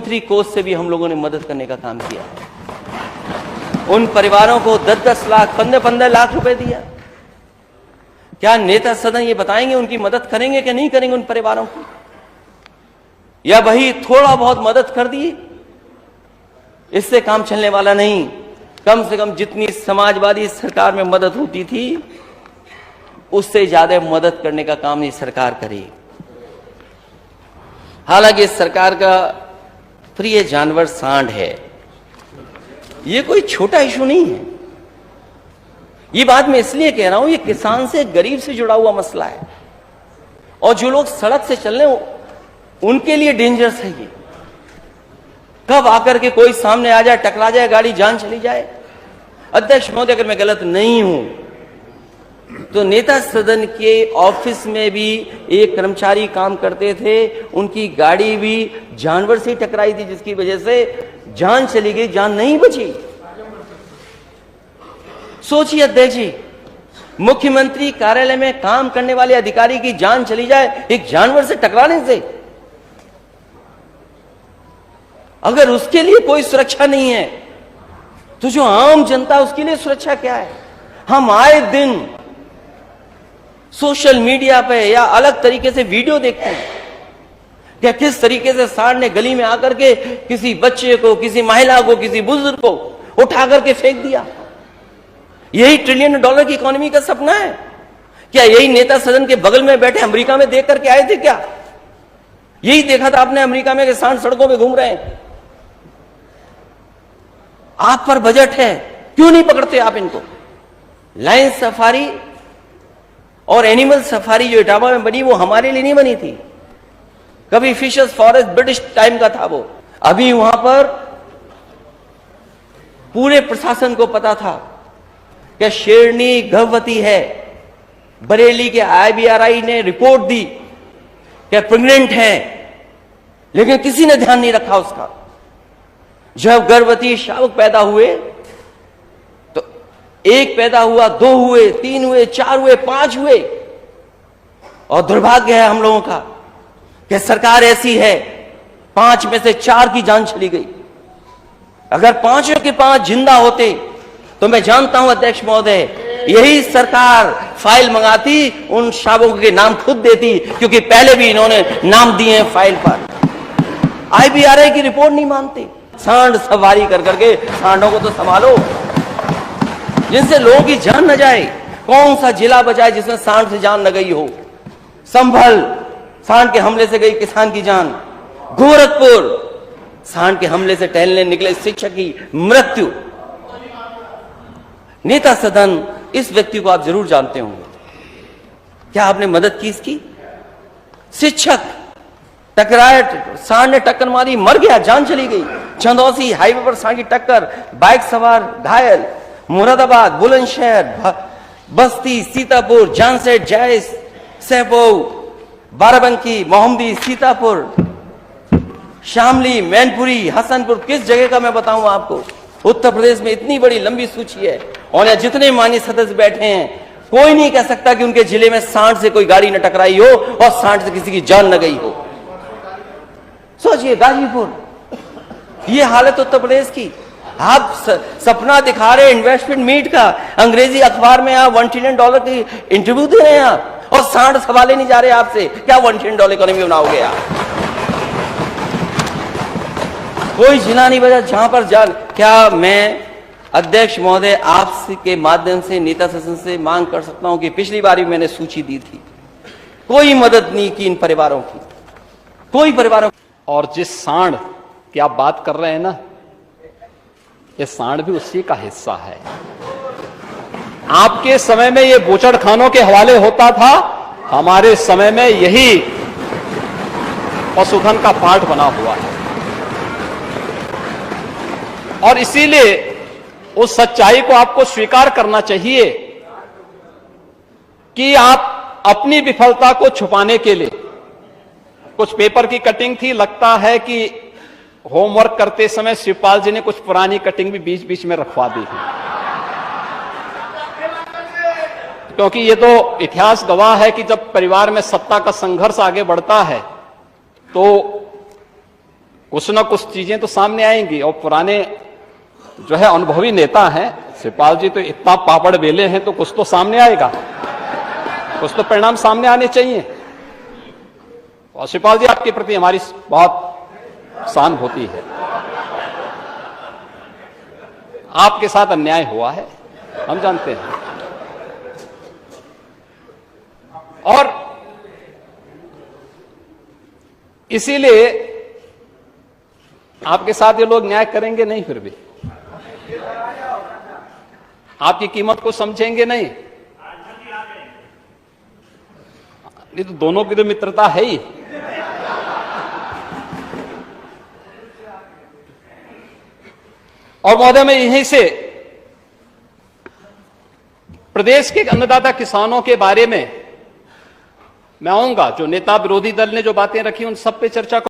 मुख्यमंत्री कोष से भी हम लोगों ने मदद करने का काम किया। उन परिवारों को 10-10 लाख 15-15 लाख रुपए दिया। क्या नेता सदन ये बताएंगे उनकी मदद करेंगे कि नहीं करेंगे उन परिवारों की, या वही थोड़ा बहुत मदद कर दी? इससे काम चलने वाला नहीं। कम से कम जितनी समाजवादी सरकार में मदद होती थी उससे ज्यादा मदद करने का काम ये सरकार करे। हालांकि इस सरकार का प्रिय जानवर सांड है। ये कोई छोटा इशू नहीं है। ये बात मैं इसलिए कह रहा हूं, ये किसान से गरीब से जुड़ा हुआ मसला है, और जो लोग सड़क से चल रहे हैं उनके लिए डेंजरस है। ये कब आकर के कोई सामने आ जाए, टकरा जाए, गाड़ी जान चली जाए। अध्यक्ष महोदय, अगर मैं गलत नहीं हूं तो नेता सदन के ऑफिस में भी एक कर्मचारी काम करते थे, उनकी गाड़ी भी जानवर से टकराई थी, जिसकी वजह से जान चली गई, जान नहीं बची। सोचिए अध्यक्ष जी, मुख्यमंत्री कार्यालय में काम करने वाले अधिकारी की जान चली जाए एक जानवर से टकराने से। अगर उसके लिए कोई सुरक्षा नहीं है तो जो आम जनता, उसके लिए सुरक्षा क्या है? हम आए दिन सोशल मीडिया पे या अलग तरीके से वीडियो देखते हैं क्या किस तरीके से सांड ने गली में आकर के किसी बच्चे को, किसी महिला को, किसी बुजुर्ग को उठा करके फेंक दिया। यही $1 ट्रिलियन की इकोनॉमी का सपना है क्या? यही नेता सदन के बगल में बैठे अमेरिका में देख करके आए थे क्या? यही देखा था आपने अमेरिका में कि सांड सड़कों पे घूम रहे हैं। आप पर बजट है, क्यों नहीं पकड़ते आप इनको? लायन सफारी और एनिमल सफारी जो इटावा में बनी, वो हमारे लिए नहीं बनी थी। कभी फिशर्स फॉरेस्ट ब्रिटिश टाइम का था वो। अभी वहां पर पूरे प्रशासन को पता था कि शेरनी गर्भवती है। बरेली के IBRI ने रिपोर्ट दी कि प्रेग्नेंट है, लेकिन किसी ने ध्यान नहीं रखा उसका। जब गर्भवती शावक पैदा हुए तो 1 पैदा हुआ, 2 हुए, 3 हुए, 4 हुए, 5 हुए, और दुर्भाग्य है हम लोगों का कि सरकार ऐसी है, 5 में से 4 की जान चली गई। अगर 5 के 5 जिंदा होते तो मैं जानता हूं अध्यक्ष महोदय, यही सरकार फाइल मंगाती, उन शावकों के नाम खुद देती, क्योंकि पहले भी इन्होंने नाम दिए हैं फाइल पर। IBRI की रिपोर्ट नहीं मानते। सांड सवारी कर करके सांडों को तो संभालो, जिनसे लोगों की जान न जाए। कौन सा जिला बचा है जिसमें सांड से जान न गई हो? संभल, सांड के हमले से गई किसान की जान। गोरखपुर, सांड के हमले से टहलने निकले शिक्षक की मृत्यु। नेता सदन, इस व्यक्ति को आप जरूर जानते होंगे। क्या आपने मदद की इसकी? शिक्षक टकराया, सांड ने टक्कर मारी, मर गया, जान चली गई। चंदौसी हाईवे पर सांड की टक्कर, बाइक सवार घायल। मुरादाबाद, बुलंदशहर, बस्ती, सीतापुर, जानसेट, जायस, सहपोऊ, बाराबंकी, मोहम्मदी, सीतापुर, शामली, मैनपुरी, हसनपुर। किस जगह का मैं बताऊं आपको? उत्तर प्रदेश में इतनी बड़ी लंबी सूची है, और यहाँ जितने माननीय सदस्य बैठे हैं, कोई नहीं कह सकता कि उनके जिले में सांड से कोई गाड़ी न टकराई हो और सांड से किसी की जान न गई हो। सोचिए, गाजीपुर, ये हालत उत्तर प्रदेश की। आप सपना दिखा रहे इन्वेस्टमेंट मीट का, अंग्रेजी अखबार में आप $1 ट्रिलियन की इंटरव्यू दे रहे हैं आप, और सांड सवाले नहीं जा रहे आपसे। क्या $1 ट्रिलियन इकोनॉमी बनाओगे आप? कोई जिला नहीं बचा जहां पर जान। क्या मैं अध्यक्ष महोदय आपके माध्यम से नेता सदन से मांग कर सकता हूं कि पिछली बार भी मैंने सूची दी थी, कोई मदद नहीं की इन परिवारों की, कोई परिवारों। और जिस सांड की आप बात कर रहे हैं ना, ये सांड भी उसी का हिस्सा है। आपके समय में ये बूचड़खानों के हवाले होता था, हमारे समय में यही पशुधन का पार्ट बना हुआ है। और इसीलिए उस सच्चाई को आपको स्वीकार करना चाहिए कि आप अपनी विफलता को छुपाने के लिए, कुछ पेपर की कटिंग थी, लगता है कि होमवर्क करते समय शिवपाल जी ने कुछ पुरानी कटिंग भी बीच बीच में रखवा दी है, क्योंकि ये तो इतिहास गवाह है कि जब परिवार में सत्ता का संघर्ष आगे बढ़ता है तो कुछ ना कुछ चीजें तो सामने आएंगी, और पुराने जो है अनुभवी नेता हैं शिवपाल जी, तो इतना पापड़ बेले हैं तो कुछ तो सामने आएगा, कुछ तो परिणाम सामने आने चाहिए। और शिवपाल जी, आपके प्रति हमारी बहुत सहानुभूति है। आपके साथ अन्याय हुआ है, हम जानते हैं, और इसीलिए आपके साथ ये लोग न्याय करेंगे नहीं, फिर भी आपकी कीमत को समझेंगे नहीं। ये तो दोनों की तो मित्रता है ही। और महोदय, मैं यहीं से प्रदेश के अन्नदाता किसानों के बारे में मैं आऊंगा। जो नेता विरोधी दल ने जो बातें रखी उन सब पे चर्चा